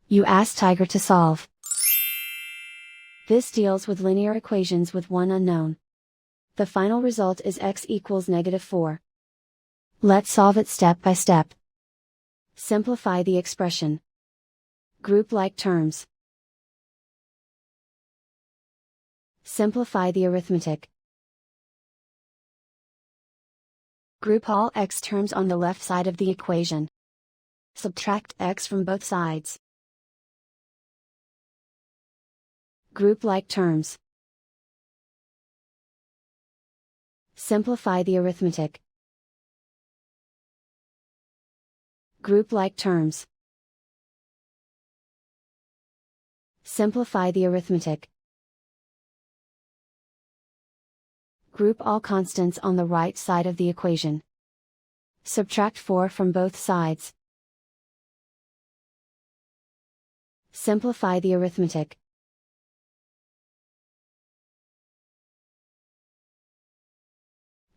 You ask Tiger to solve. This deals with linear equations with one unknown. The final result is x equals -4. Let's solve it step by step. Simplify the expression. Group like terms. Simplify the arithmetic. Group all x terms on the left side of the equation. Subtract x from both sides. Group like terms. Simplify the arithmetic. Group like terms. Simplify the arithmetic. Group all constants on the right side of the equation. Subtract 4 from both sides. Simplify the arithmetic.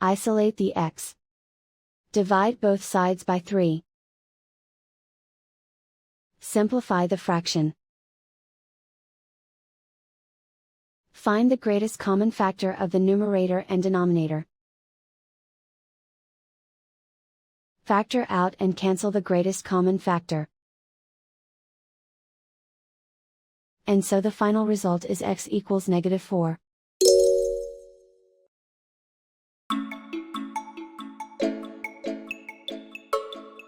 Isolate the x. Divide both sides by 3. Simplify the fraction. Find the greatest common factor of the numerator and denominator. Factor out and cancel the greatest common factor. And so the final result is x equals -4.